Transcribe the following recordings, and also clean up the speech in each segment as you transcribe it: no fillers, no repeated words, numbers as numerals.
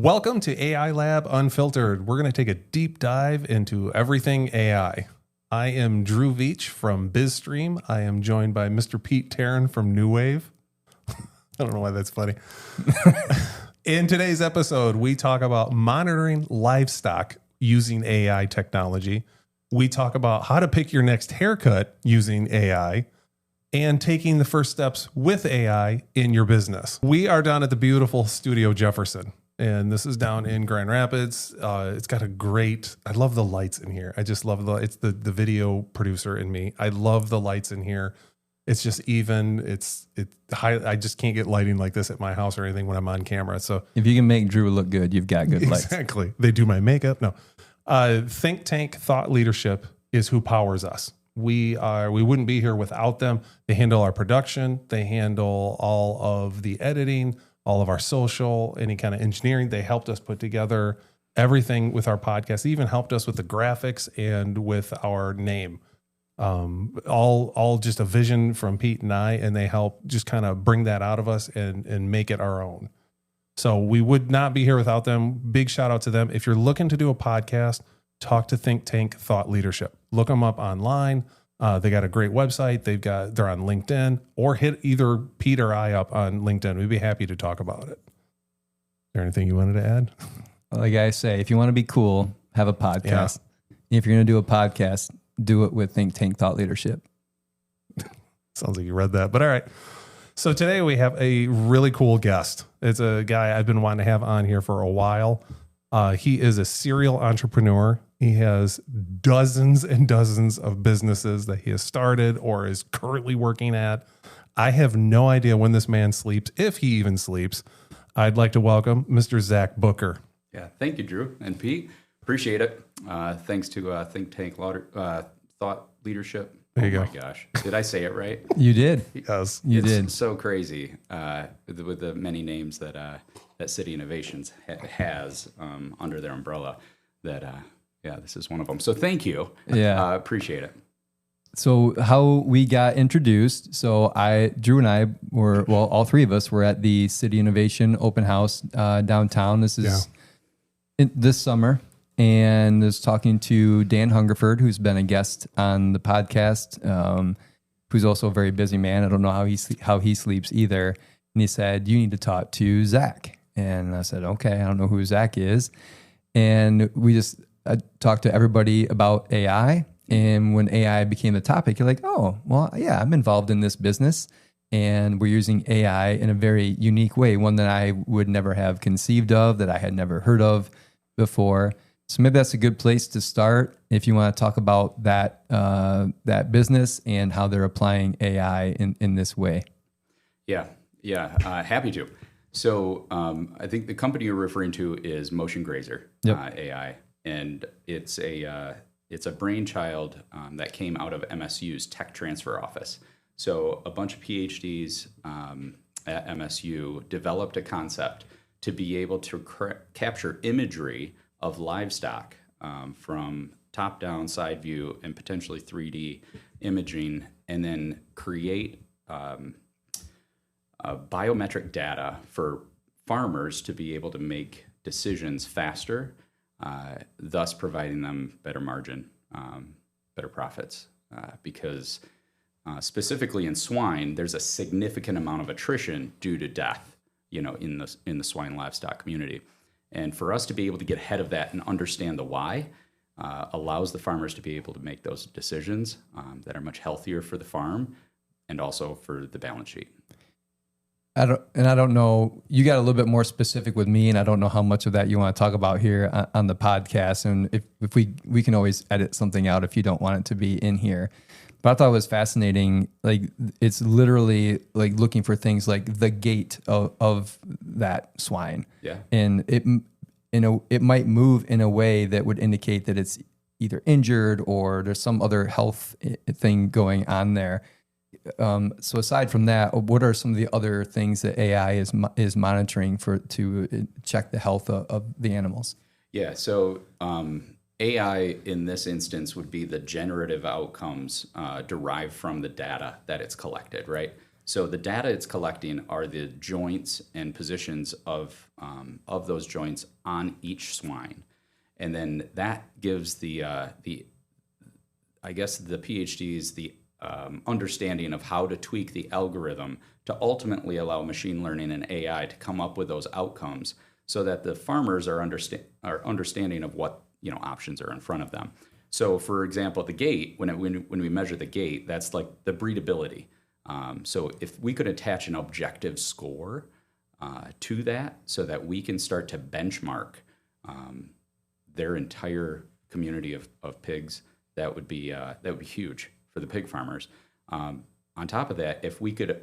Welcome to AI Lab Unfiltered. We're going to take a deep dive into everything AI. I am Drew Veach from BizStream. I am joined by Mr. Pete Tarrin from New Wave. I don't know why that's funny. In today's episode, we talk about monitoring livestock using AI technology. We talk about how to pick your next haircut using AI and taking the first steps with AI in your business. We are down at the beautiful Studio Jefferson, and this is down in Grand Rapids. It's got I love the lights in here. I just love it's the video producer in me. I love the lights in here. It's just even, I just can't get lighting like this at my house or anything when I'm on camera. So if you can make Drew look good, you've got good lights. Exactly. They do my makeup. No. Think Tank Thought Leadership is who powers us. We wouldn't be here without them. They handle our production. They handle all of the editing, all of our social, any kind of engineering. They helped us put together everything with our podcast. They even helped us with the graphics and with our name. All just a vision from Pete and I, and they help just kind of bring that out of us and make it our own. So we would not be here without them. Big shout out to them. If you're looking to do a podcast, talk to Think Tank Thought Leadership. Look them up online. They got a great website. They're on LinkedIn, or hit either Pete or I up on LinkedIn. We'd be happy to talk about it. Is there anything you wanted to add? Like I say, if you want to be cool, have a podcast. Yeah. If you're going to do a podcast, do it with Think Tank Thought Leadership. Sounds like you read that, but all right. So today we have a really cool guest. It's a guy I've been wanting to have on here for a while. He is a serial entrepreneur. He has dozens and dozens of businesses that he has started or is currently working at. I have no idea when this man sleeps, if he even sleeps. I'd like to welcome Mr. Zach Booker. Yeah, thank you, Drew and Pete. Appreciate it. Thanks to Think Tank Thought Leadership. There you go. Oh my gosh, did I say it right? You did. Yes, you did. It's so crazy with the many names that City Innovations has under their umbrella. This is one of them. So thank you. Yeah, appreciate it. So how we got introduced. So Drew and I all three of us were at the City Innovation Open House downtown. This is this summer. And was talking to Dan Hungerford, who's been a guest on the podcast, who's also a very busy man. I don't know how he sleeps either. And he said, "You need to talk to Zach." And I said, "Okay, I don't know who Zach is." And I talked to everybody about AI. And when AI became the topic, you're like, "Oh, well, yeah, I'm involved in this business, and we're using AI in a very unique way, one that I would never have conceived of, that I had never heard of before." So maybe that's a good place to start if you want to talk about that business and how they're applying AI in this way. Yeah, happy to. So I think the company you're referring to is Motion Grazer AI, and it's a brainchild that came out of MSU's Tech Transfer Office. So a bunch of PhDs at MSU developed a concept to be able to capture imagery of livestock from top-down, side view, and potentially 3D imaging, and then create biometric data for farmers to be able to make decisions faster, thus providing them better margin, better profits. Because specifically in swine, there's a significant amount of attrition due to death, in the swine livestock community. And for us to be able to get ahead of that and understand the why allows the farmers to be able to make those decisions that are much healthier for the farm and also for the balance sheet. I don't know, you got a little bit more specific with me, and I don't know how much of that you want to talk about here on the podcast. And if we can always edit something out if you don't want it to be in here. But I thought it was fascinating. Like, it's literally like looking for things like the gait of that swine. Yeah. And it might move in a way that would indicate that it's either injured or there's some other health thing going on there. So aside from that, what are some of the other things that AI is monitoring to check the health of the animals? Yeah. So AI in this instance would be the generative outcomes derived from the data that it's collected, right? So the data it's collecting are the joints and positions of those joints on each swine, and then that gives the I guess the PhDs the understanding of how to tweak the algorithm to ultimately allow machine learning and AI to come up with those outcomes, so that the farmers are understanding of what options are in front of them. So, for example, the gait, when we measure the gait, that's like the breedability. So if we could attach an objective score to that, so that we can start to benchmark their entire community of pigs, that would be huge for the pig farmers. On top of that, if we could,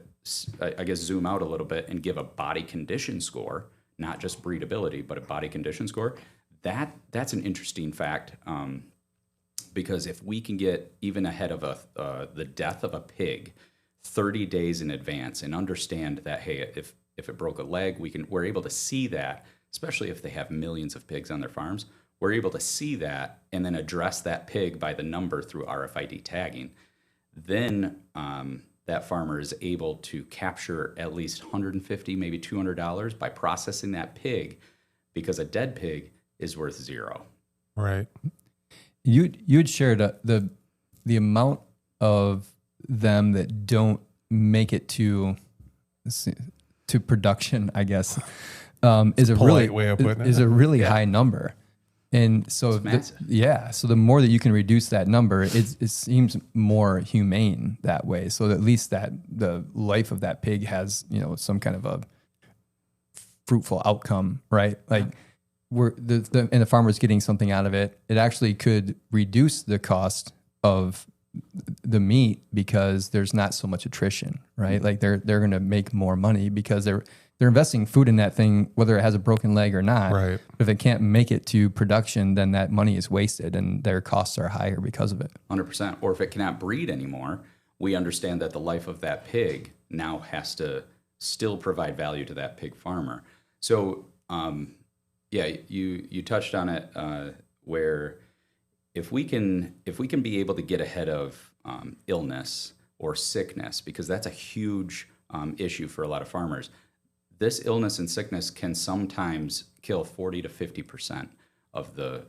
I guess, zoom out a little bit and give a body condition score, not just breedability, but a body condition score, that's an interesting fact. Because if we can get even ahead of the death of a pig 30 days in advance and understand that, hey, if it broke a leg, we're able to see that, especially if they have millions of pigs on their farms, we're able to see that and then address that pig by the number through RFID tagging. Then that farmer is able to capture at least $150, maybe $200 by processing that pig, because a dead pig is worth zero. Right. You'd shared the amount of them that don't make it to production, I guess, is a really way of putting it. Is a really high number. And so, so the more that you can reduce that number, it seems more humane that way. So at least that the life of that pig has, some kind of a fruitful outcome, right? Like and the farmer's getting something out of it. It actually could reduce the cost of the meat because there's not so much attrition, right? Like they're going to make more money because they're investing food in that thing, whether it has a broken leg or not. Right. But if it can't make it to production, then that money is wasted and their costs are higher because of it. 100%. Or if it cannot breed anymore, we understand that the life of that pig now has to still provide value to that pig farmer. So, you touched on it where if we can be able to get ahead of illness or sickness, because that's a huge issue for a lot of farmers. This illness and sickness can sometimes kill 40 to 50% of the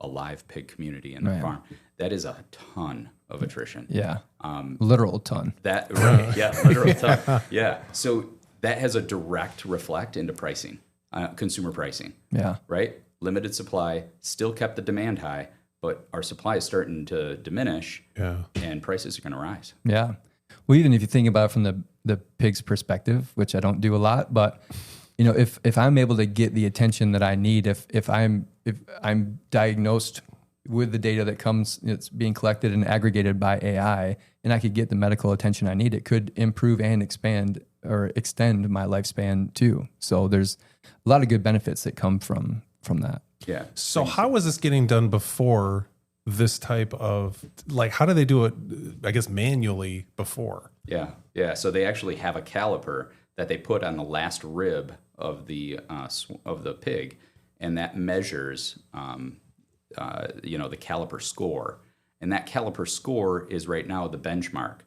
alive pig community in the farm. That is a ton of attrition. Yeah, literal ton. Literal ton. Yeah, so that has a direct reflect into pricing, consumer pricing. Yeah, right. Limited supply still kept the demand high, but our supply is starting to diminish. Yeah, and prices are going to rise. Yeah. Well, even if you think about it from the pig's perspective, which I don't do a lot, but if I'm able to get the attention that I need, if I'm diagnosed with the data that comes, it's being collected and aggregated by AI, and I could get the medical attention I need, it could improve and expand or extend my lifespan too. So there's a lot of good benefits that come from that. Yeah. So how was this getting done before this type of, like, how do they do it, I guess, manually before? Yeah. So they actually have a caliper that they put on the last rib of the pig, and that measures, the caliper score. And that caliper score is right now the benchmark.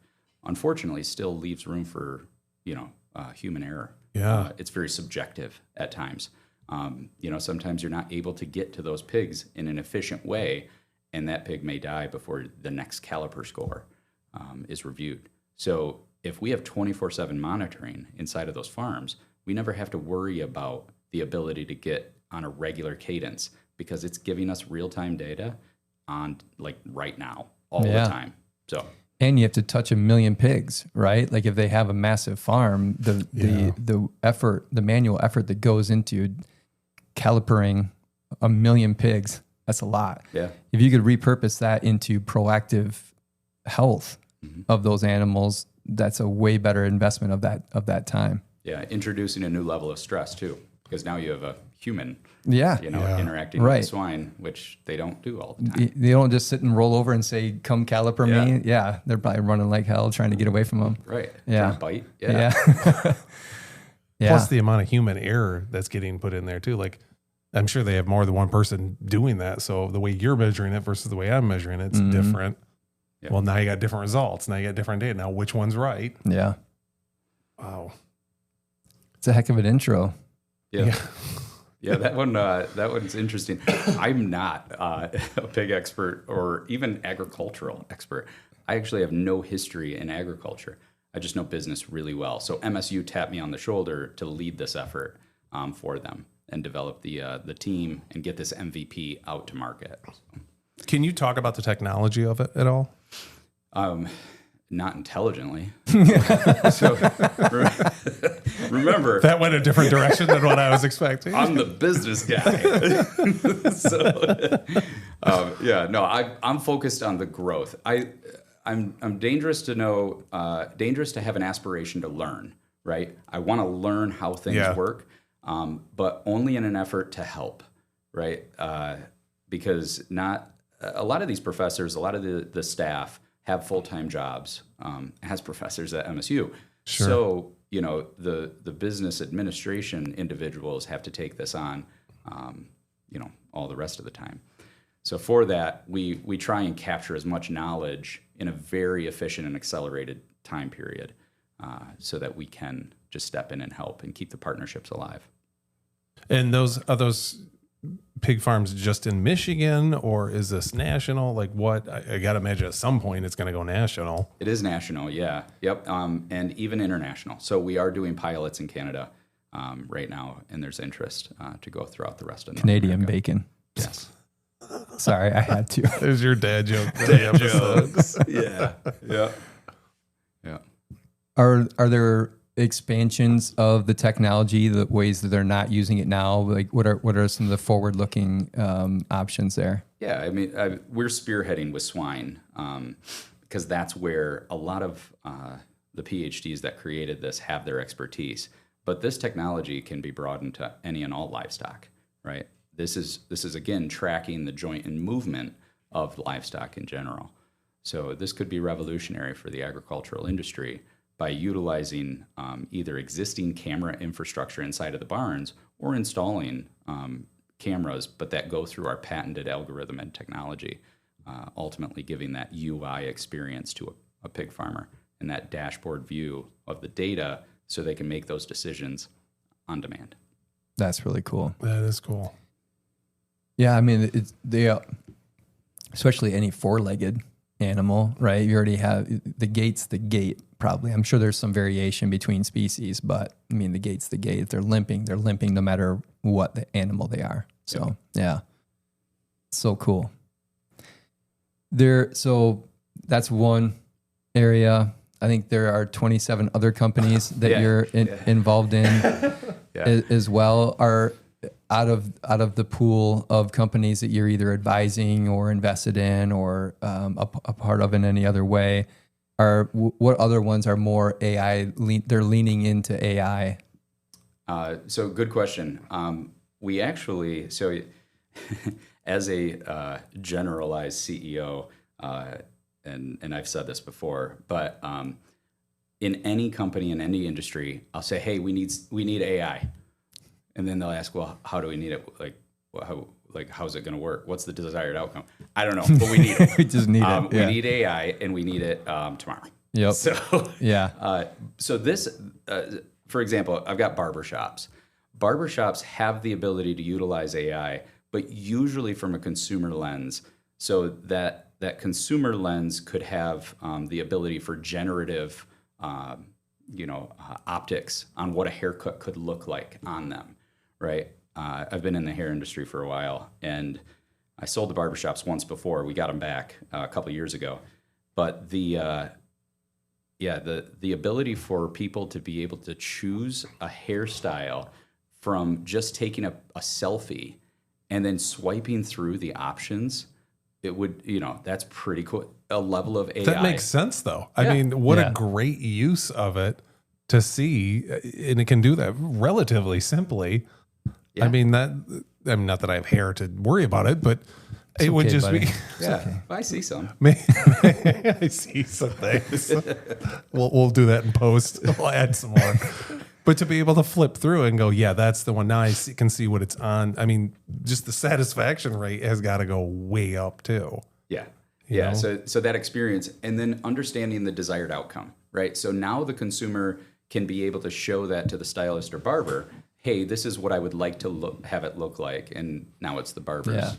Unfortunately, still leaves room for, human error. Yeah. It's very subjective at times. Sometimes you're not able to get to those pigs in an efficient way, and that pig may die before the next caliper score is reviewed. So if we have 24/7 monitoring inside of those farms, we never have to worry about the ability to get on a regular cadence, because it's giving us real-time data on, like, right now, all the time. So, and you have to touch 1 million pigs, right? Like if they have a massive farm, the manual effort that goes into calipering 1 million pigs, that's a lot. Yeah. If you could repurpose that into proactive health of those animals, that's a way better investment of that time. Yeah, introducing a new level of stress too, because now you have a human, interacting with the swine, which they don't do all the time. They don't just sit and roll over and say, "Come caliper me." Yeah, they're probably running like hell trying to get away from them. Right. Yeah. Trying to bite. Yeah. Plus the amount of human error that's getting put in there too. Like, I'm sure they have more than one person doing that. So the way you're measuring it versus the way I'm measuring it's different. Yeah. Well, now you got different results. Now you got different data. Now which one's right? Yeah. Wow. It's a heck of an intro. Yeah. Yeah, that one's interesting. I'm not a big expert or even agricultural expert. I actually have no history in agriculture. I just know business really well. So MSU tapped me on the shoulder to lead this effort for them and develop the team and get this MVP out to market. Can you talk about the technology of it at all? Not intelligently. So remember, That went a different direction than what I was expecting. I'm the business guy. I'm focused on the growth. I'm dangerous to know, dangerous to have an aspiration to learn, right? I want to learn how things work, but only in an effort to help, right? Because not a lot of these professors, a lot of the staff have full-time jobs as professors at MSU. Sure. So, the business administration individuals have to take this on, all the rest of the time. So for that, we try and capture as much knowledge in a very efficient and accelerated time period so that we can just step in and help and keep the partnerships alive. And are those pig farms just in Michigan, or is this national? Like what? I got to imagine at some point it's going to go national. It is national, yeah. Yep, and even international. So we are doing pilots in Canada right now, and there's interest to go throughout the rest of North Canadian America. bacon. Yes. Sorry, I had to. There's your dad joke. For the episode. Yeah. Are there expansions of the technology, the ways that they're not using it now? Like what are some of the forward-looking options there? Yeah, I mean, we're spearheading with swine because that's where a lot of the PhDs that created this have their expertise. But this technology can be brought into any and all livestock, right? This is again tracking the joint and movement of livestock in general. So this could be revolutionary for the agricultural industry by utilizing either existing camera infrastructure inside of the barns or installing cameras, but that go through our patented algorithm and technology, ultimately giving that UI experience to a pig farmer and that dashboard view of the data so they can make those decisions on demand. That's really cool. That is cool. Yeah, I mean, especially any four-legged animal, right? You already have the gait's the gait, probably. I'm sure there's some variation between species, but I mean, the gait's the gait. If they're limping no matter what the animal they are. So, yeah. So cool. So that's one area. I think there are 27 other companies that you're involved in as well. Are out of the pool of companies that you're either advising or invested in or a part of in any other way, what other ones are more AI? They're leaning into AI. So good question. We actually, as a generalized CEO, and I've said this before, but in any company, in any industry, I'll say, hey, we need AI. And then they'll ask, well, how do we need it? How's it going to work? What's the desired outcome? I don't know, but we need it. We just need it. We need AI, and we need it tomorrow. Yep. So, yeah. So this, for example, I've got barber shops. Barber shops have the ability to utilize AI, but usually from a consumer lens. So that consumer lens could have the ability for generative, optics on what a haircut could look like on them. Right. I've been in the hair industry for a while, and I sold to barbershops once before. We got them back a couple of years ago. But the ability for people to be able to choose a hairstyle from just taking a selfie and then swiping through the options, it would, that's pretty cool. A level of AI. That makes sense, though. I mean, what a great use of it to see, and it can do that relatively simply. Yeah. I mean, not that I have hair to worry about it, but it would just be. Yeah, okay. I see some. I see some things. We'll do that in post. We'll add some more. But to be able to flip through and go, yeah, that's the one. Now I can see what it's on. I mean, just the satisfaction rate has got to go way up too. Yeah. You know? So that experience, and then understanding the desired outcome, right? So now the consumer can be able to show that to the stylist or barber. Hey, this is what I would like to have it look like, and now it's the barber's,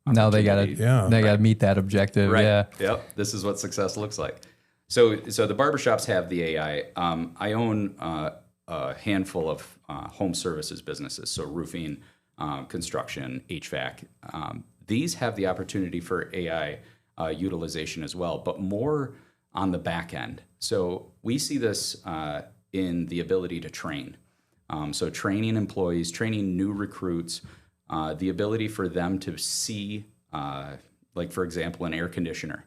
Now they gotta gotta meet that objective. Right. Yeah. Yep. This is what success looks like. So the barbershops have the AI. I own a handful of home services businesses, so roofing, construction, HVAC. These have the opportunity for AI utilization as well, but more on the back end. So we see this in the ability to train. So training employees, training new recruits, the ability for them to see, like for example, an air conditioner,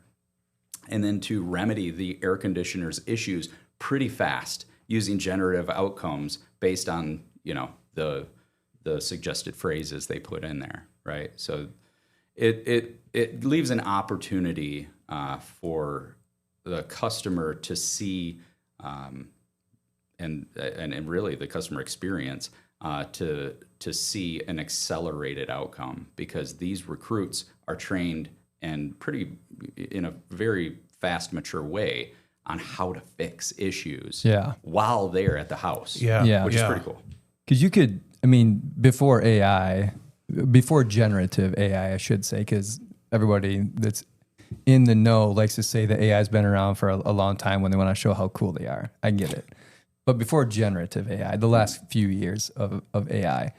and then to remedy the air conditioner's issues pretty fast using generative outcomes based on, the suggested phrases they put in there, right? So it leaves an opportunity for the customer to see, and really the customer experience to see an accelerated outcome, because these recruits are trained and in a very fast, mature way on how to fix issues while they're at the house, which is pretty cool. Because you could, before generative AI, I should say, because everybody that's in the know likes to say that AI has been around for a long time when they want to show how cool they are. I get it. But before generative AI, the last few years of AI,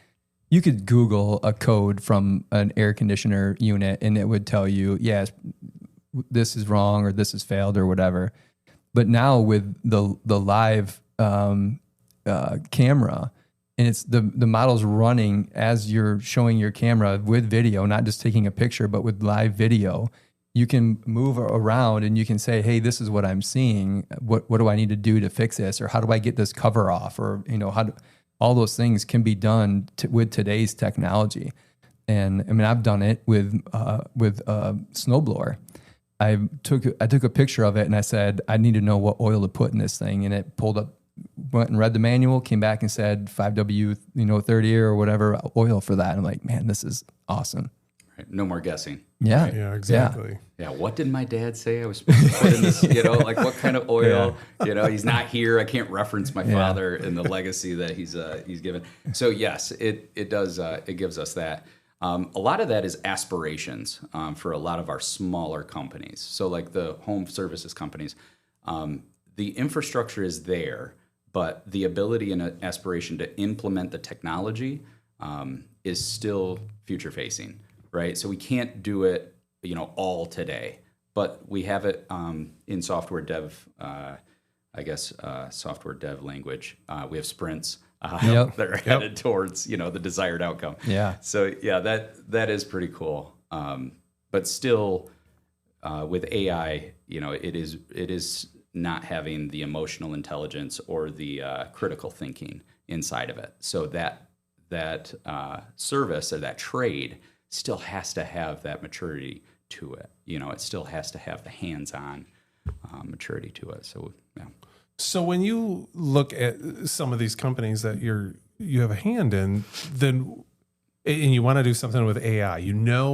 you could Google a code from an air conditioner unit and it would tell you, yes, this is wrong or this has failed or whatever. But now with the live camera, and it's the model's running as you're showing your camera with video, not just taking a picture, but with live video, you can move around and you can say, hey, this is what I'm seeing. What do I need to do to fix this? Or how do I get this cover off? Or, all those things can be done with today's technology. And I've done it with a snowblower. I took a picture of it and I said, I need to know what oil to put in this thing. And it pulled up, went and read the manual, came back and said 5W, 30 or whatever oil for that. And I'm like, man, this is awesome. Right. No more guessing. Yeah. Yeah, exactly. Yeah. What did my dad say I was supposed to put in this, like what kind of oil, he's not here. I can't reference my father and the legacy that he's given. So yes, it does. It gives us that. A lot of that is aspirations for a lot of our smaller companies. So like the home services companies, the infrastructure is there, but the ability and aspiration to implement the technology is still future facing. Right, so we can't do it, all today, but we have it in software dev. Software dev language. We have sprints that are headed towards, the desired outcome. Yeah. So that is pretty cool. But still, with AI, it is not having the emotional intelligence or the critical thinking inside of it. So that service or that trade still has to have that maturity to it. It still has to have the hands-on maturity to it. So, yeah. So when you look at some of these companies that you have a hand in, then and you want to do something with AI,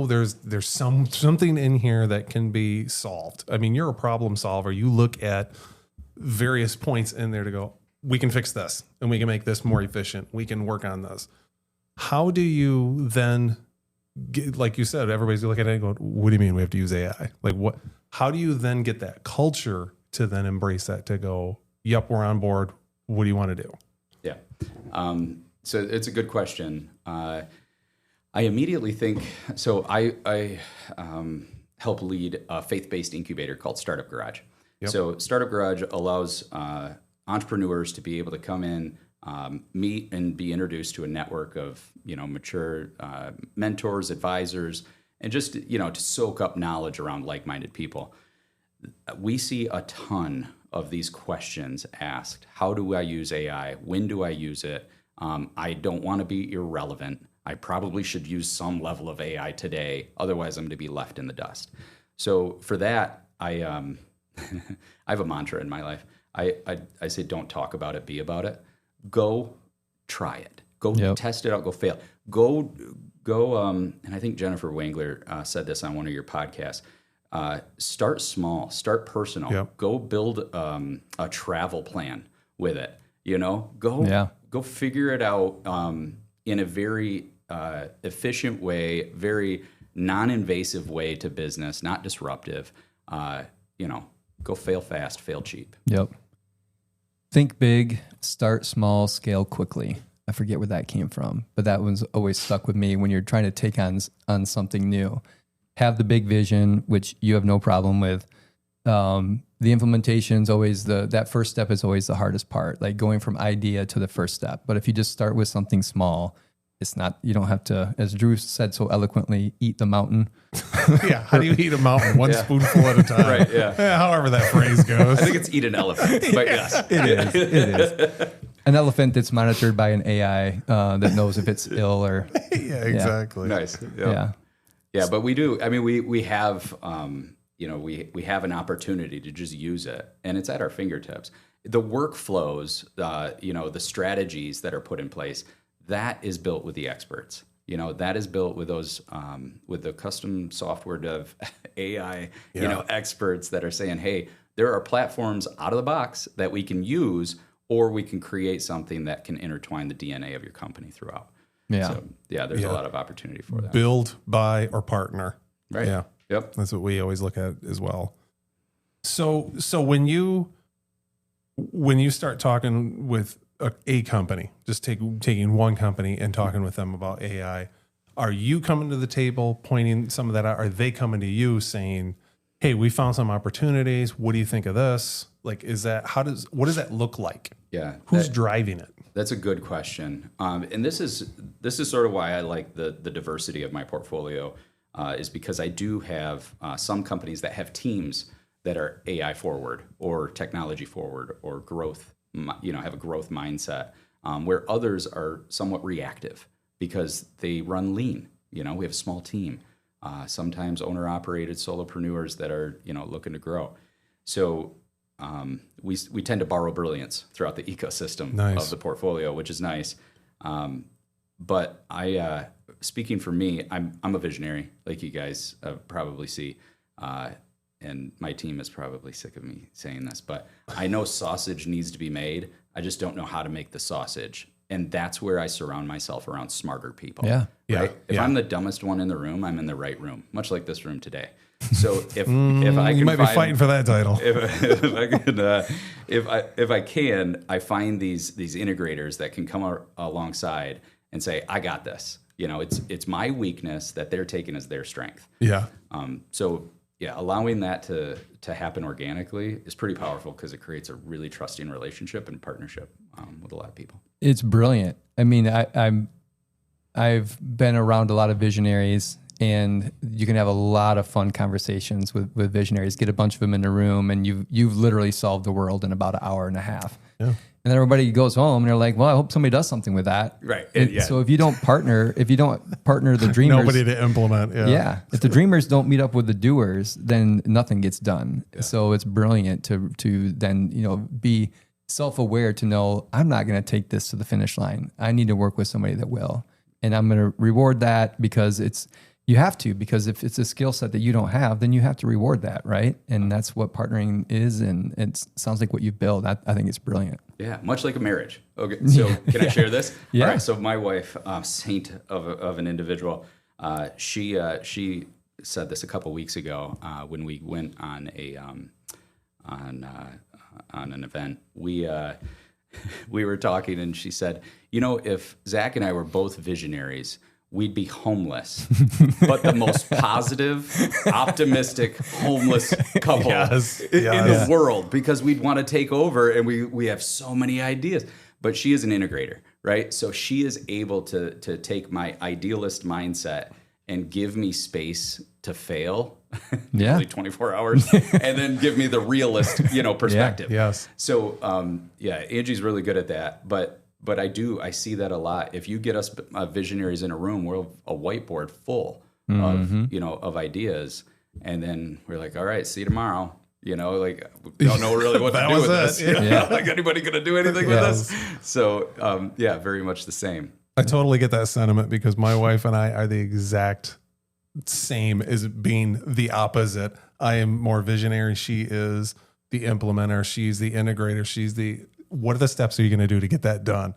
there's something in here that can be solved. You're a problem solver. You look at various points in there to go, we can fix this and we can make this more efficient. We can work on this. How do you then like you said, everybody's looking at it and going, what do you mean we have to use AI? Like how do you then get that culture to then embrace that, to go, yep, we're on board. What do you want to do? Yeah. So it's a good question. I immediately think, so I help lead a faith-based incubator called Startup Garage. Yep. So Startup Garage allows entrepreneurs to be able to come in, meet and be introduced to a network of, mature mentors, advisors, and just, to soak up knowledge around like-minded people. We see a ton of these questions asked. How do I use AI? When do I use it? I don't want to be irrelevant. I probably should use some level of AI today. Otherwise, I'm going to be left in the dust. So for that, I have a mantra in my life. I say, don't talk about it, be about it. Go try it. Go test it out. Go fail. Go. And I think Jennifer Wangler said this on one of your podcasts. Start small. Start personal. Yep. Go build a travel plan with it. Go figure it out in a very efficient way, very non-invasive way to business, not disruptive. Go fail fast, fail cheap. Yep. Think big, start small, scale quickly. I forget where that came from, but that one's always stuck with me when you're trying to take on something new. Have the big vision, which you have no problem with. The implementation's always that first step is always the hardest part, like going from idea to the first step. But if you just start with something small, it's not, you don't have to, as Drew said so eloquently, eat the mountain. Yeah. How do you eat a mountain? One spoonful at a time. Right. Yeah. However that phrase goes. I think it's eat an elephant, but yes. It is. An elephant that's monitored by an AI that knows if it's ill or. Yeah, exactly. Nice. Yeah. But we do. I mean, we have, we have an opportunity to just use it, and it's at our fingertips. The workflows, the strategies that are put in place, that is built with the experts. That is built with those, with the custom software dev AI, experts that are saying, hey, there are platforms out of the box that we can use, or we can create something that can intertwine the DNA of your company throughout. Yeah. So, there's a lot of opportunity for that. Build, buy, or partner. Right. Yeah. Yep. That's what we always look at as well. So when you start talking with a company, just taking one company and talking with them about AI, are you coming to the table pointing some of that out? Are they coming to you saying, hey, we found some opportunities. What do you think of this? Like, what does that look like? Yeah. Who's driving it? That's a good question. And this is sort of why I like the diversity of my portfolio, is because I do have some companies that have teams that are AI forward or technology forward or growth, have a growth mindset, where others are somewhat reactive because they run lean. We have a small team, sometimes owner-operated solopreneurs that are, looking to grow. So we tend to borrow brilliance throughout the ecosystem of the portfolio, which is nice. But speaking for me, I'm a visionary, like you guys probably see. And my team is probably sick of me saying this, but I know sausage needs to be made. I just don't know how to make the sausage. And that's where I surround myself around smarter people. Yeah. Right? If I'm the dumbest one in the room, I'm in the right room, much like this room today. So if I can, you might be fighting for that title. If I can, I find these integrators that can come alongside and say, I got this. It's my weakness that they're taking as their strength. Yeah. Allowing that to happen organically is pretty powerful because it creates a really trusting relationship and partnership with a lot of people. It's brilliant. I mean, I've been around a lot of visionaries, and you can have a lot of fun conversations with visionaries. Get a bunch of them in a room, and you've literally solved the world in about an hour and a half. Yeah. And then everybody goes home and they're like, well, I hope somebody does something with that. Right. So if you don't partner the dreamers. Nobody to implement. Yeah. If the dreamers don't meet up with the doers, then nothing gets done. Yeah. So it's brilliant to then, be self-aware to know I'm not going to take this to the finish line. I need to work with somebody that will. And I'm going to reward that because you have to, because if it's a skill set that you don't have, then you have to reward that, right? And that's what partnering is, and it sounds like what you build. I think it's brilliant. Yeah, much like a marriage. Okay, so can I share this? Yeah. All right, so my wife, saint of an individual, she said this a couple weeks ago when we went on an event. We were talking, and she said, if Zach and I were both visionaries, we'd be homeless, but the most positive, optimistic, homeless couple in the world, because we'd want to take over, and we have so many ideas. But she is an integrator, right? So she is able to take my idealist mindset and give me space to fail, usually 24 hours, and then give me the realist, perspective. Yeah. Yes. So, Angie's really good at that, but I see that a lot. If you get us visionaries in a room, we're a whiteboard full of ideas, and then we're like, all right, see you tomorrow. We don't know really what to do with this. Yeah. Like, anybody going to do anything with this? So, very much the same. I totally get that sentiment, because my wife and I are the exact same as being the opposite. I am more visionary. She is the implementer. She's the integrator. She's the what are the steps are you going to do to get that done?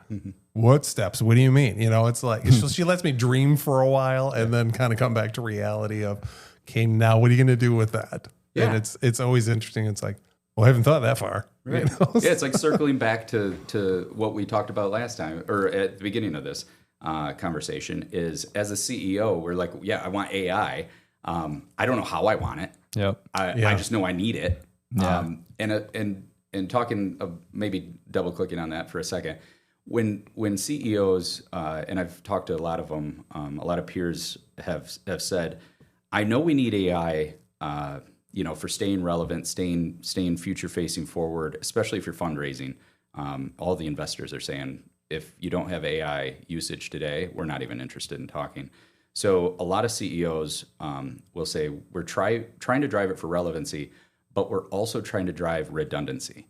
What steps? What do you mean? It's like, she lets me dream for a while and then kind of come back to reality of, okay, now what are you going to do with that? Yeah. And it's always interesting. It's like, well, I haven't thought that far. Right. Yeah, it's like circling back to what we talked about last time, or at the beginning of this conversation, is as a CEO, we're like, yeah, I want AI. I don't know how I want it. Yep. I just know I need it. Yeah. And talking of maybe double clicking on that for a second, when CEOs and I've talked to a lot of them, a lot of peers have said, I know we need AI, for staying relevant, staying future facing forward, especially if you're fundraising. All the investors are saying, if you don't have AI usage today, we're not even interested in talking. So a lot of CEOs will say, we're trying to drive it for relevancy, but we're also trying to drive redundancy.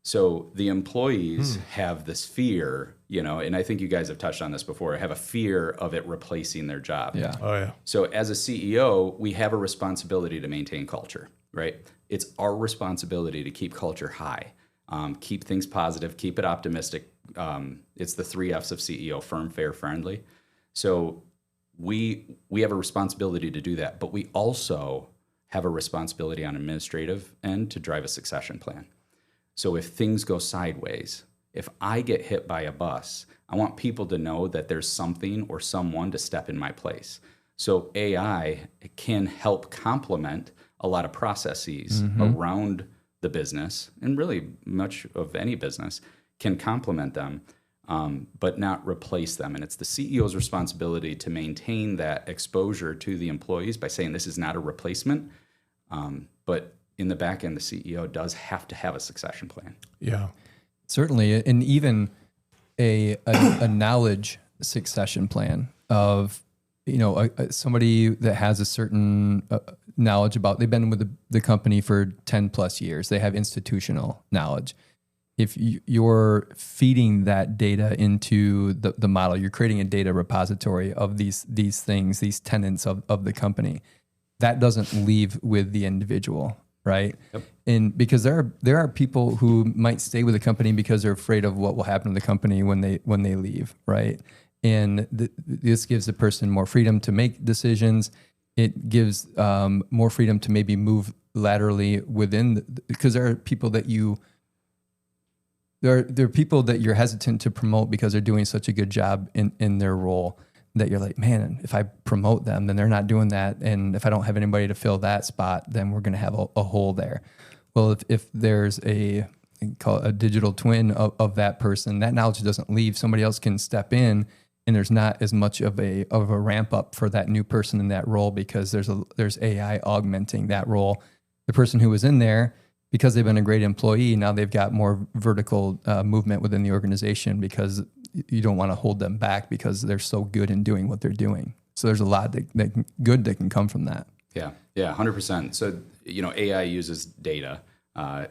So the employees have this fear, and I think you guys have touched on this before, have a fear of it replacing their job. Yeah. Oh, yeah. So as a CEO, we have a responsibility to maintain culture, right? It's our responsibility to keep culture high, keep things positive, keep it optimistic. It's the 3 F's of CEO: firm, fair, friendly. So we have a responsibility to do that, but we also have a responsibility on administrative end to drive a succession plan. So if things go sideways, if I get hit by a bus, I want people to know that there's something or someone to step in my place. So AI can help complement a lot of processes around the business, and really much of any business can complement them, but not replace them. And it's the CEO's responsibility to maintain that exposure to the employees by saying this is not a replacement, but in the back end, the CEO does have to have a succession plan. Yeah. Certainly, and even a knowledge succession plan of somebody that has a certain knowledge about, they've been with the company for 10 plus years, they have institutional knowledge. If you're feeding that data into the model, you're creating a data repository of these things, these tenets of the company, that doesn't leave with the individual. Right. Yep. And because there are people who might stay with the company because they're afraid of what will happen to the company when they leave. Right. And this gives the person more freedom to make decisions. It gives more freedom to maybe move laterally within, because there are people that there are people that you're hesitant to promote because they're doing such a good job in their role, that you're like, man, if I promote them, then they're not doing that. And if I don't have anybody to fill that spot, then we're going to have a hole there. Well, if there's a digital twin of that person, that knowledge doesn't leave. Somebody else can step in, and there's not as much of a ramp up for that new person in that role, because there's AI augmenting that role. The person who was in there, because they've been a great employee, now they've got more vertical movement within the organization, because you don't want to hold them back because they're so good in doing what they're doing. So there's a lot that can come from that. Yeah, 100%. So, AI uses data,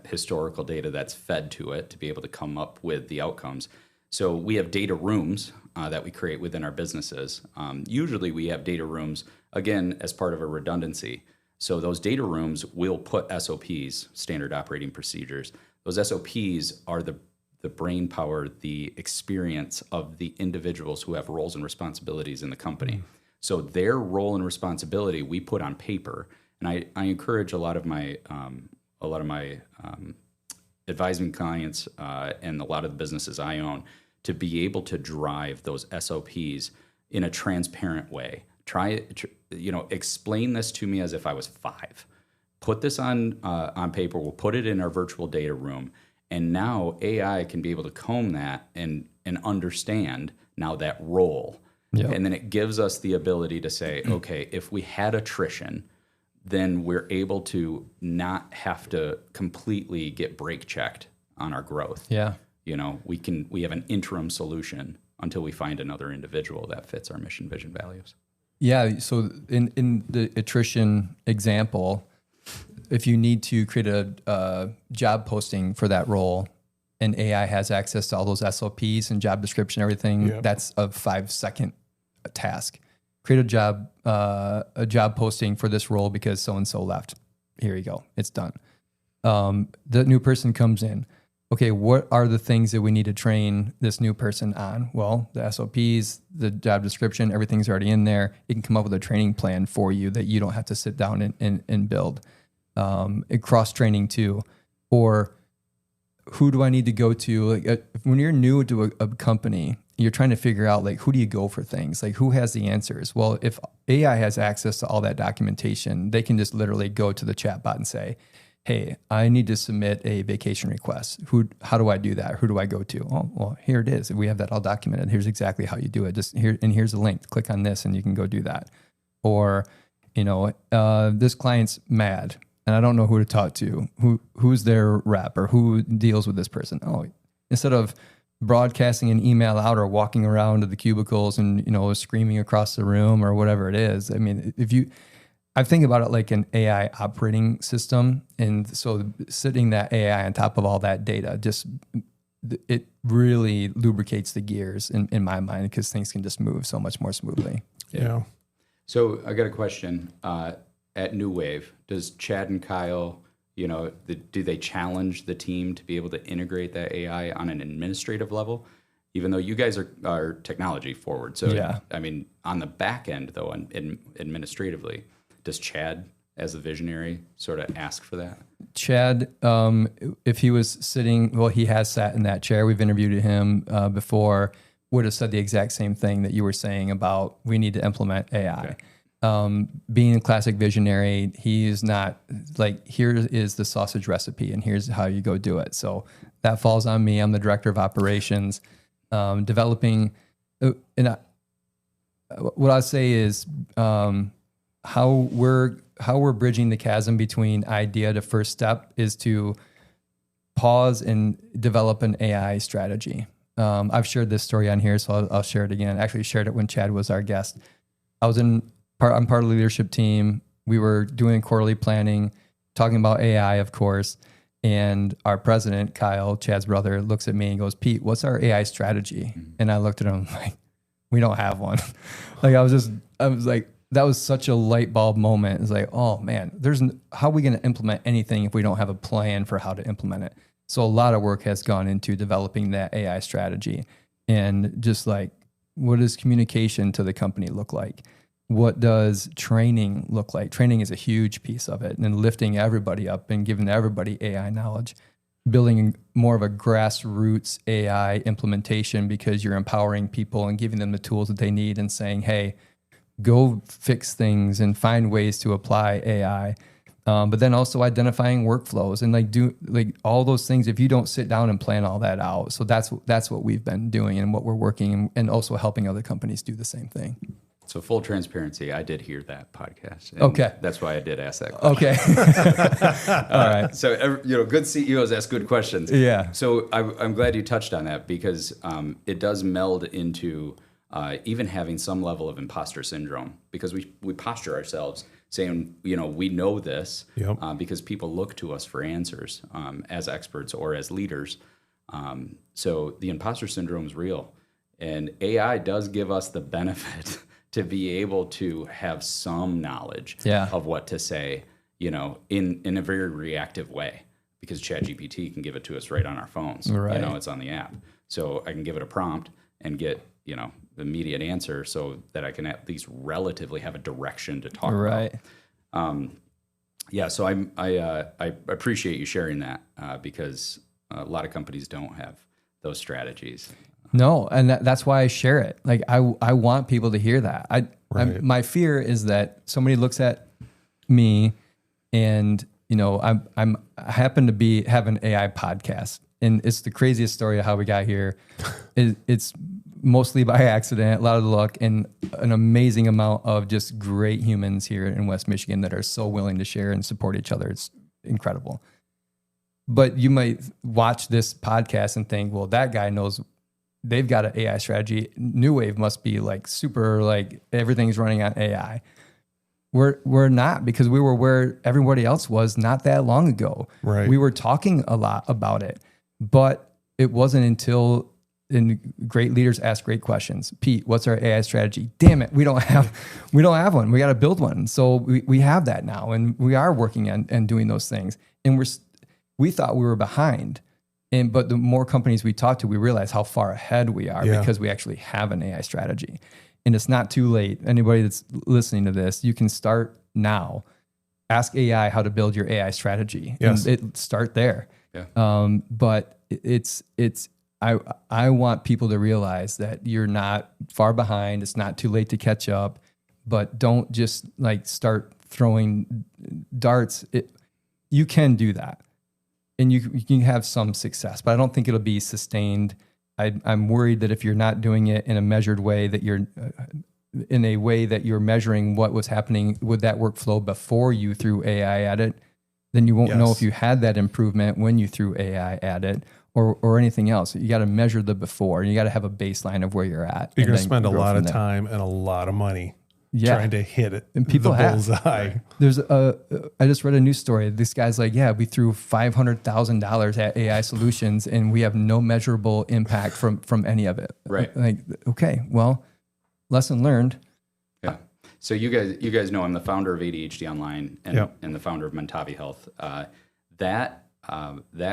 historical data that's fed to it to be able to come up with the outcomes. So we have data rooms that we create within our businesses. Usually we have data rooms, again, as part of a redundancy. So those data rooms will put SOPs, standard operating procedures. Those SOPs are the brain power, the experience of the individuals who have roles and responsibilities in the company. So their role and responsibility we put on paper. And I encourage a lot of my advising clients and a lot of the businesses I own to be able to drive those SOPs in a transparent way. Explain this to me as if I was 5. Put this on paper. We'll put it in our virtual data room. And now AI can be able to comb that and understand now that role. Yep. And then it gives us the ability to say, okay, if we had attrition, then we're able to not have to completely get brake checked on our growth. Yeah. We have an interim solution until we find another individual that fits our mission, vision, values. Yeah. So in the attrition example, if you need to create a job posting for that role, and AI has access to all those SOPs and job description, everything, yep, that's a 5-second task. Create a job posting for this role because so-and-so left. Here you go. It's done. The new person comes in. okay, what are the things that we need to train this new person on? Well, the SOPs, the job description, everything's already in there. It can come up with a training plan for you that you don't have to sit down and build. Cross training too, or who do I need to go to? Like when you're new to a company, you're trying to figure out like who do you go for things? Like who has the answers? Well, if AI has access to all that documentation, they can just literally go to the chatbot and say, "Hey, I need to submit a vacation request. How do I do that? Who do I go to?" Oh, well, here it is. We have that all documented. Here's exactly how you do it. Just here, and here's a link. Click on this, and you can go do that. Or, this client's mad, and I don't know who to talk to. Who's their rep or who deals with this person? Oh, instead of broadcasting an email out or walking around to the cubicles and screaming across the room or whatever it is. I mean, I think about it like an AI operating system, and so sitting that AI on top of all that data, it really lubricates the gears in my mind, because things can just move so much more smoothly. Yeah. So I got a question. At New Wave, does Chad and Kyle, do they challenge the team to be able to integrate that AI on an administrative level? Even though you guys are technology forward. So, yeah. I mean, on the back end, though, administratively, does Chad, as a visionary, sort of ask for that? Chad, if he was sitting, well, he has sat in that chair. We've interviewed him before, would have said the exact same thing that you were saying about we need to implement AI. Okay. Being a classic visionary, he is not like, here is the sausage recipe and here's how you go do it. So that falls on me. I'm the director of operations, developing. What I say is how we're bridging the chasm between idea to first step is to pause and develop an AI strategy. I've shared this story on here, so I'll share it again. I actually shared it when Chad was our guest. I'm part of the leadership team. We were doing quarterly planning, talking about AI, of course. And our president, Kyle, Chad's brother, looks at me and goes, "Pete, what's our AI strategy?" And I looked at him like, "We don't have one." I was like, that was such a light bulb moment. It's like, oh man, how are we going to implement anything if we don't have a plan for how to implement it? So a lot of work has gone into developing that AI strategy, and just like, what does communication to the company look like? What does training look like? Training is a huge piece of it, and then lifting everybody up and giving everybody AI knowledge, building more of a grassroots AI implementation, because you're empowering people and giving them the tools that they need and saying, "Hey, go fix things and find ways to apply AI." But then also identifying workflows and do all those things if you don't sit down and plan all that out. So that's what we've been doing and what we're working, and also helping other companies do the same thing. So full transparency, I did hear that podcast. Okay. That's why I did ask that question. Okay. All right. So, good CEOs ask good questions. Yeah. So I'm glad you touched on that, because it does meld into even having some level of imposter syndrome, because we posture ourselves saying, we know this. Yep. Because people look to us for answers as experts or as leaders. So the imposter syndrome is real. And AI does give us the benefit to be able to have some knowledge of what to say, in a very reactive way, because ChatGPT can give it to us right on our phones. Right. It's on the app. So I can give it a prompt and get, the immediate answer, so that I can at least relatively have a direction to talk right. about. So I appreciate you sharing that, because a lot of companies don't have those strategies. No, and that's why I share it. Like I want people to hear that. My fear is that somebody looks at me, and I happen to have an AI podcast, and it's the craziest story of how we got here. It's mostly by accident, a lot of luck, and an amazing amount of just great humans here in West Michigan that are so willing to share and support each other. It's incredible. But you might watch this podcast and think, well, that guy knows. They've got an AI strategy. New Wave must be super, everything's running on AI. We're not, because we were where everybody else was not that long ago. Right. We were talking a lot about it, but it wasn't until great leaders ask great questions. Pete, what's our AI strategy? Damn it, we don't have one. We got to build one. So we have that now, and we are working on and doing those things. And we thought we were behind. But the more companies we talk to, we realize how far ahead we are Yeah. because we actually have an AI strategy. And it's not too late. Anybody that's listening to this, you can start now. Ask AI how to build your AI strategy. Yes. And start there. Yeah. But I want people to realize that you're not far behind. It's not too late to catch up, but don't just like start throwing darts. You can do that, and you can have some success, but I don't think it'll be sustained. I'm worried that if you're not doing it in a measured way, that you're in a way that you're measuring what was happening with that workflow before you threw AI at it, then you won't know if you had that improvement when you threw AI at it or anything else. You got to measure the before, and you got to have a baseline of where you're at. You're going to spend a lot of time and a lot of money trying to hit it. And people the bullseye. I just read a news story. This guy's like, yeah, we threw $500,000 at AI solutions and we have no measurable impact from any of it. Right. Like, okay, well, lesson learned. Yeah. So you guys know I'm the founder of ADHD Online and the founder of Mentavi Health. That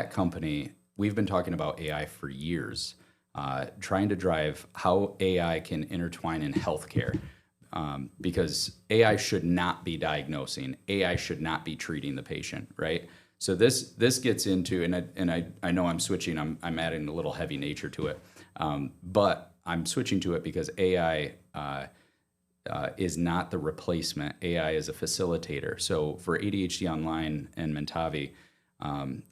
company, we've been talking about AI for years, trying to drive how AI can intertwine in healthcare. Because AI should not be diagnosing. AI should not be treating the patient, right? So this gets into, and I know I'm switching. I'm adding a little heavy nature to it, but I'm switching to it because AI is not the replacement. AI is a facilitator. So for ADHD Online and Mentavi,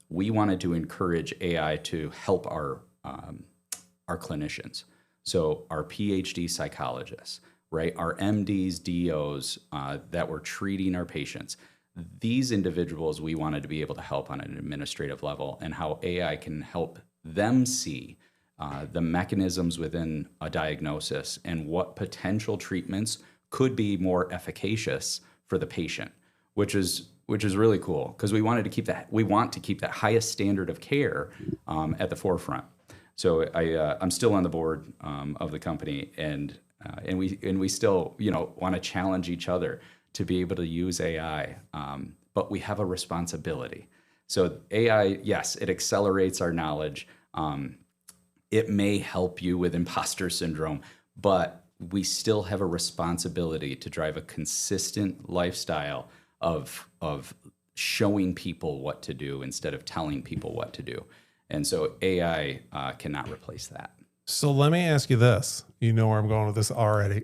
we wanted to encourage AI to help our clinicians. So our PhD psychologists, right? Our MDs, DOs that were treating our patients. These individuals we wanted to be able to help on an administrative level, and how AI can help them see the mechanisms within a diagnosis and what potential treatments could be more efficacious for the patient, which is really cool because we want to keep that highest standard of care at the forefront. So I'm still on the board of the company, and we still want to challenge each other to be able to use AI, but we have a responsibility. So AI, yes, it accelerates our knowledge. It may help you with imposter syndrome, but we still have a responsibility to drive a consistent lifestyle of showing people what to do instead of telling people what to do. And so AI cannot replace that. So let me ask you this. You know where I'm going with this already.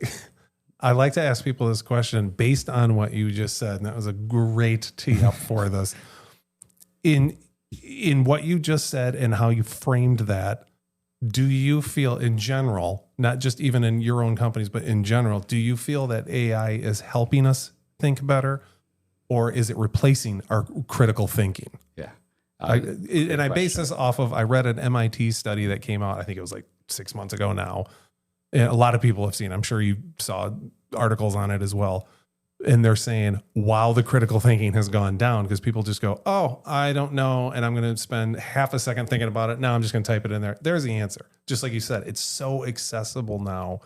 I like to ask people this question based on what you just said, and that was a great tee up for this. In what you just said and how you framed that, do you feel in general, not just even in your own companies, but in general, do you feel that AI is helping us think better, or is it replacing our critical thinking? Yeah. I base this off of, I read an MIT study that came out, I think it was like 6 months ago now. And a lot of people have seen, I'm sure you saw articles on it as well. And they're saying, while the critical thinking has gone down, because people just go, oh, I don't know, and I'm going to spend half a second thinking about it. Now I'm just going to type it in there. There's the answer. Just like you said, it's so accessible now.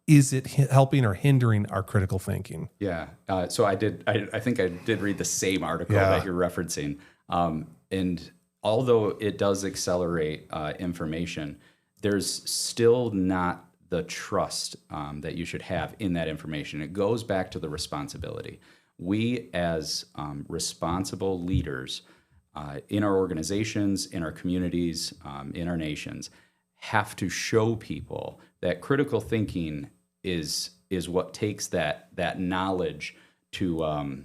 Is it helping or hindering our critical thinking? Yeah. So I think I did read the same article that you're referencing. And although it does accelerate information, there's still not the trust that you should have in that information. It goes back to the responsibility. We as responsible leaders in our organizations, in our communities, in our nations, have to show people that critical thinking is what takes that knowledge to a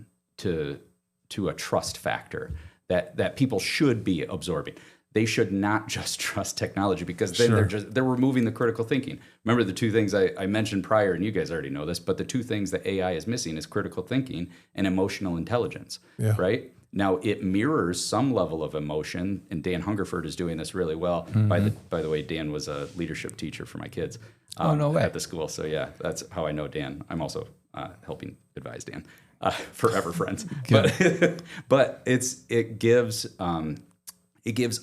trust factor that people should be absorbing. They should not just trust technology, because then they're removing the critical thinking. Remember the two things I mentioned prior, and you guys already know this, but the two things that AI is missing is critical thinking and emotional intelligence, right? Now, it mirrors some level of emotion, and Dan Hungerford is doing this really well. Mm-hmm. By the way, Dan was a leadership teacher for my kids at the school. So yeah, that's how I know Dan. I'm also helping advise Dan, forever friends. But it gives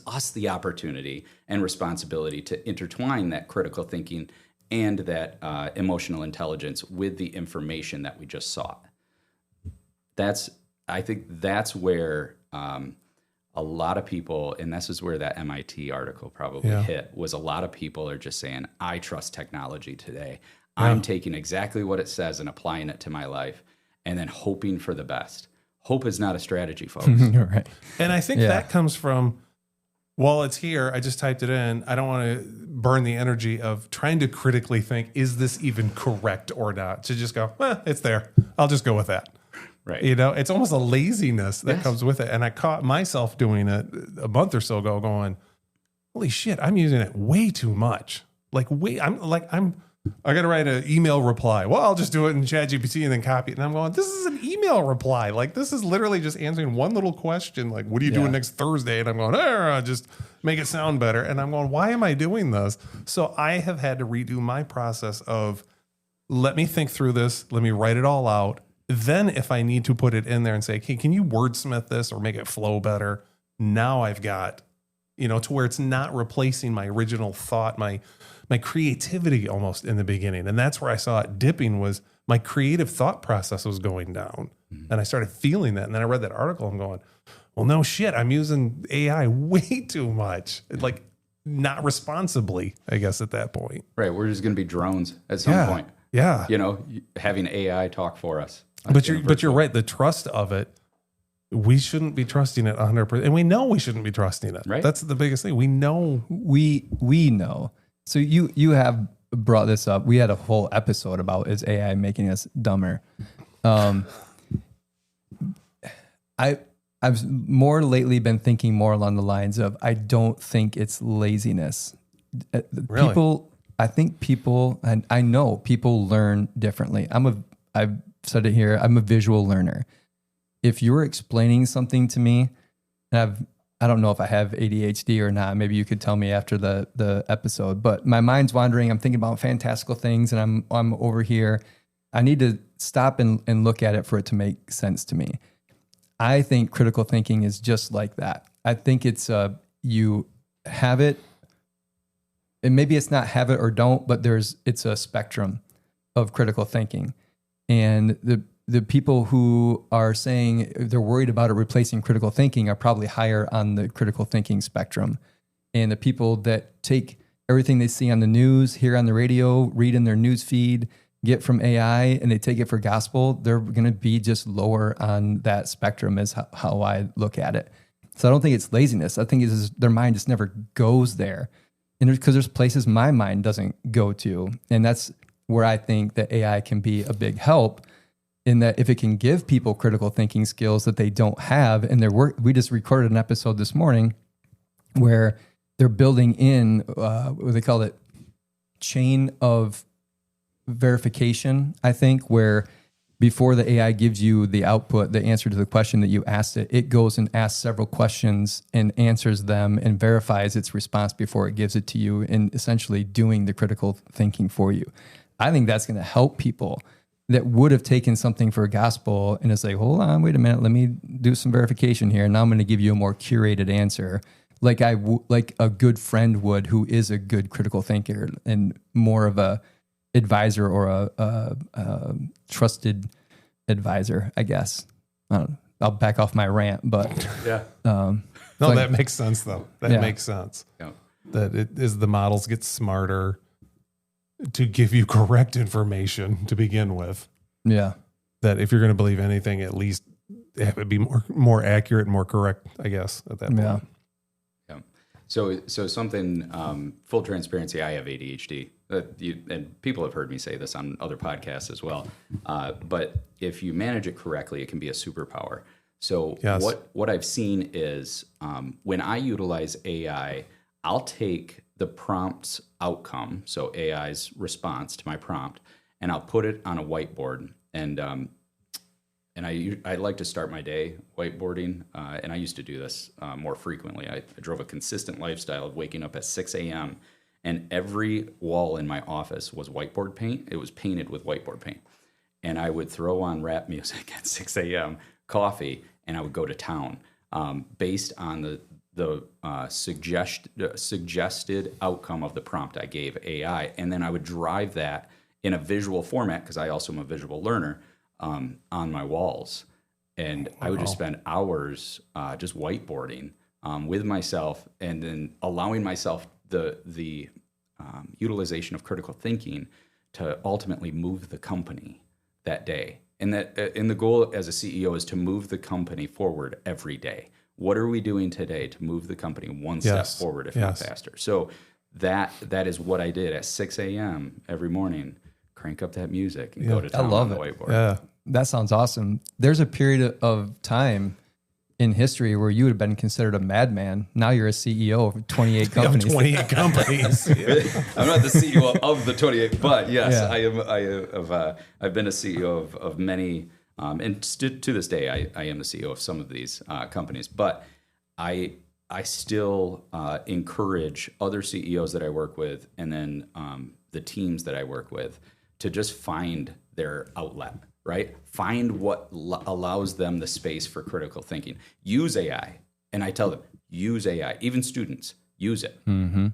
us the opportunity and responsibility to intertwine that critical thinking and that emotional intelligence with the information that we just saw. I think that's where a lot of people, and this is where that MIT article probably hit, was a lot of people are just saying, I trust technology today. I'm taking exactly what it says and applying it to my life and then hoping for the best. Hope is not a strategy, folks. Right. And I think that comes from, well, it's here. I just typed it in. I don't want to burn the energy of trying to critically think, is this even correct or not? To just go, it's there. I'll just go with that. Right. You know, it's almost a laziness that comes with it. And I caught myself doing it a month or so ago going, holy shit, I'm using it way too much. I got to write an email reply. Well, I'll just do it in ChatGPT and then copy it. And I'm going, this is an email reply. Like, this is literally just answering one little question. Like, what are you doing next Thursday? And I'm going, just make it sound better. And I'm going, why am I doing this? So I have had to redo my process of, let me think through this. Let me write it all out. Then if I need to put it in there and say, hey, can you wordsmith this or make it flow better? Now I've got, to where it's not replacing my original thought, my creativity almost in the beginning. And that's where I saw it dipping, was my creative thought process was going down. Mm-hmm. And I started feeling that. And then I read that article. I'm going, well, no shit. I'm using AI way too much. Like, not responsibly, I guess, at that point. Right. We're just going to be drones at some point. Yeah. Having AI talk for us. But you're right. The trust of it, we shouldn't be trusting it 100%. And we know we shouldn't be trusting it. Right. That's the biggest thing. We know. We know. So you have brought this up. We had a whole episode about, is AI making us dumber? I've more lately been thinking more along the lines of, I don't think it's laziness. Really? I think people, and I know people learn differently. I've said it here, I'm a visual learner. If you're explaining something to me, and I don't know if I have ADHD or not, maybe you could tell me after the episode, but my mind's wandering. I'm thinking about fantastical things and I'm over here. I need to stop and look at it for it to make sense to me. I think critical thinking is just like that. I think it's you have it, and maybe it's not have it or don't, but it's a spectrum of critical thinking. And the people who are saying they're worried about it replacing critical thinking are probably higher on the critical thinking spectrum. And the people that take everything they see on the news, hear on the radio, read in their news feed, get from AI, and they take it for gospel, they're going to be just lower on that spectrum, is how I look at it. So I don't think it's laziness. I think it's their mind just never goes there. And because there's places my mind doesn't go to. And that's where I think that AI can be a big help, in that if it can give people critical thinking skills that they don't have in their work. We just recorded an episode this morning where they're building in what they call it, chain of verification, I think, where before the AI gives you the output, the answer to the question that you asked it, it goes and asks several questions and answers them and verifies its response before it gives it to you, and essentially doing the critical thinking for you. I think that's going to help people that would have taken something for gospel and it's like, hold on, wait a minute, let me do some verification here. Now I'm going to give you a more curated answer, like like a good friend would, who is a good critical thinker and more of a advisor or a trusted advisor, I guess. I'll back off my rant, but no, that makes sense though. That makes sense. Yeah. That it is, the models get smarter to give you correct information to begin with. Yeah. That if you're going to believe anything, at least it would be more accurate and more correct, I guess, at that point. Yeah. Yeah. So something, full transparency, I have ADHD. And people have heard me say this on other podcasts as well. But if you manage it correctly, it can be a superpower. So what I've seen is when I utilize AI, I'll take the prompt's outcome, so AI's response to my prompt, and I'll put it on a whiteboard. And I like to start my day whiteboarding, and I used to do this more frequently. I drove a consistent lifestyle of waking up at 6 a.m., and every wall in my office was whiteboard paint. It was painted with whiteboard paint. And I would throw on rap music at 6 a.m., coffee, and I would go to town based on the suggested outcome of the prompt I gave AI. And then I would drive that in a visual format, because I also am a visual learner, on my walls. And I would just spend hours just whiteboarding with myself, and then allowing myself the utilization of critical thinking to ultimately move the company that day. And the goal as a CEO is to move the company forward every day. What are we doing today to move the company one step forward, if not faster? So that is what I did at 6 a.m. every morning. Crank up that music and go to town on the whiteboard. Yeah, that sounds awesome. There's a period of time in history where you would have been considered a madman. Now you're a CEO of 28 companies. 28 companies. I'm not the CEO of the 28, but yes, I've been a CEO of many, and to this day, I am the CEO of some of these companies. But I still encourage other CEOs that I work with, and then the teams that I work with, to just find their outlet. Right? Find what allows them the space for critical thinking. Use AI. And I tell them, use AI. Even students, use it. Mm-hmm.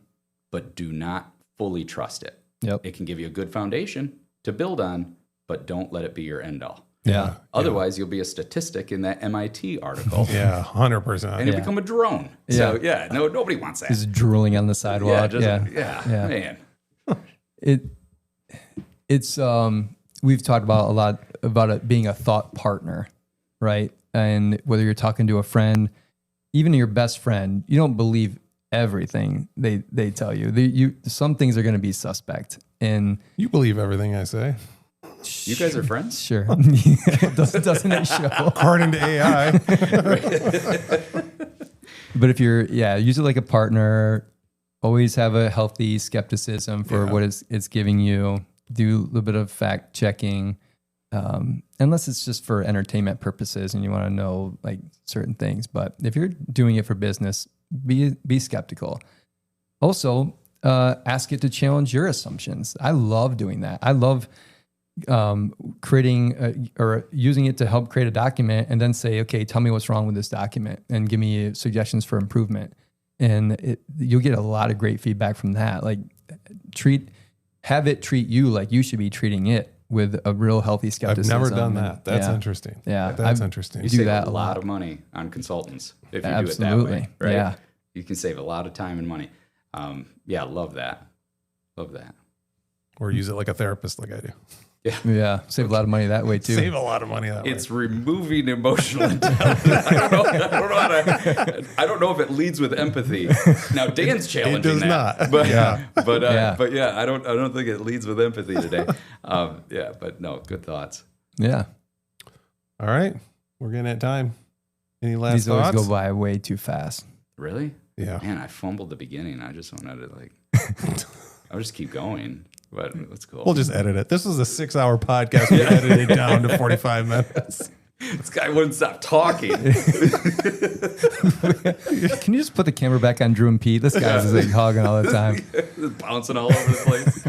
But do not fully trust it. Yep. It can give you a good foundation to build on, but don't let it be your end all. Yeah. Otherwise, you'll be a statistic in that MIT article. Yeah, 100%. And you become a drone. So, nobody wants that. Just drooling on the sidewalk. Man. It's we've talked about a lot about it being a thought partner, right? And whether you're talking to a friend, even your best friend, you don't believe everything they tell you. Some things are going to be suspect. And you believe everything I say. You guys are friends? Sure. Doesn't it show? According to AI. But if you're, use it like a partner. Always have a healthy skepticism for what it's giving you. Do a little bit of fact checking, unless it's just for entertainment purposes and you want to know like certain things. But if you're doing it for business, be skeptical. Also, ask it to challenge your assumptions. I love doing that. I love creating or using it to help create a document and then say, okay, tell me what's wrong with this document and give me suggestions for improvement. And you'll get a lot of great feedback from that. Like have it treat you like you should be treating it with a real healthy skepticism. I've never done that. That's interesting. Yeah. That's interesting. You do save that a lot of money on consultants if you Absolutely. do it that way. Right? Yeah. You can save a lot of time and money. Love that. Love that. Or use it like a therapist like I do. Yeah. Save a lot of money that way too. Save a lot of money that way. It's removing emotional intelligence. I don't know if it leads with empathy. Now Dan's challenging it does that. not. But I don't think it leads with empathy today. But no, good thoughts. Yeah. All right. We're getting at time. Any last These thoughts? always go by way too fast. Really? Yeah. Man, I fumbled the beginning. I just wanted to I'll just keep going. But that's cool. We'll just edit it. This was a 6-hour podcast. We edited it down to 45 minutes. This guy wouldn't stop talking. Can you just put the camera back on Drew and Pete? This guy's just like hogging all the time. Bouncing all over the place.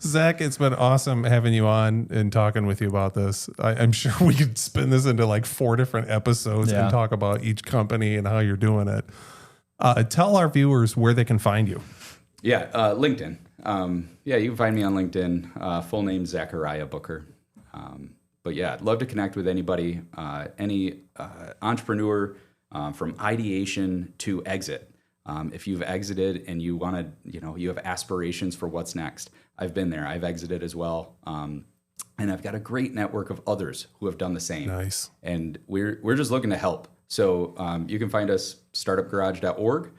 Zach, it's been awesome having you on and talking with you about this. I'm sure we could spin this into like 4 different episodes and talk about each company and how you're doing it. Tell our viewers where they can find you. Yeah, LinkedIn. You can find me on LinkedIn. Full name Zachariah Booker. But I'd love to connect with anybody, any entrepreneur from ideation to exit. If you've exited and you want to, you have aspirations for what's next. I've been there. I've exited as well. And I've got a great network of others who have done the same. Nice. And we're just looking to help. So you can find us startupgarage.org.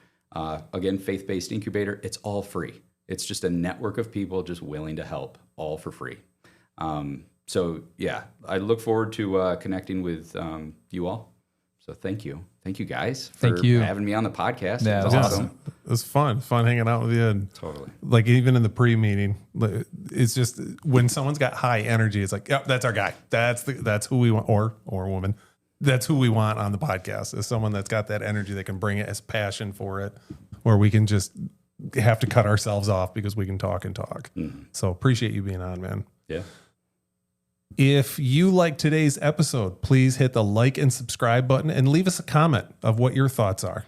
Again, faith-based incubator. It's all free. It's just a network of people just willing to help, all for free. I look forward to connecting with you all. So thank you guys for having me on the podcast. Yeah, it was awesome. It was fun hanging out with you. And totally. Like even in the pre-meeting, it's just when someone's got high energy, it's like, yep, that's our guy. That's who we want, or woman. That's who we want on the podcast, is someone that's got that energy that can bring it as passion for it, where we can just have to cut ourselves off because we can talk and talk. Mm-hmm. So appreciate you being on, man. Yeah. If you like today's episode, please hit the like and subscribe button and leave us a comment of what your thoughts are.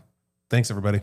Thanks, everybody.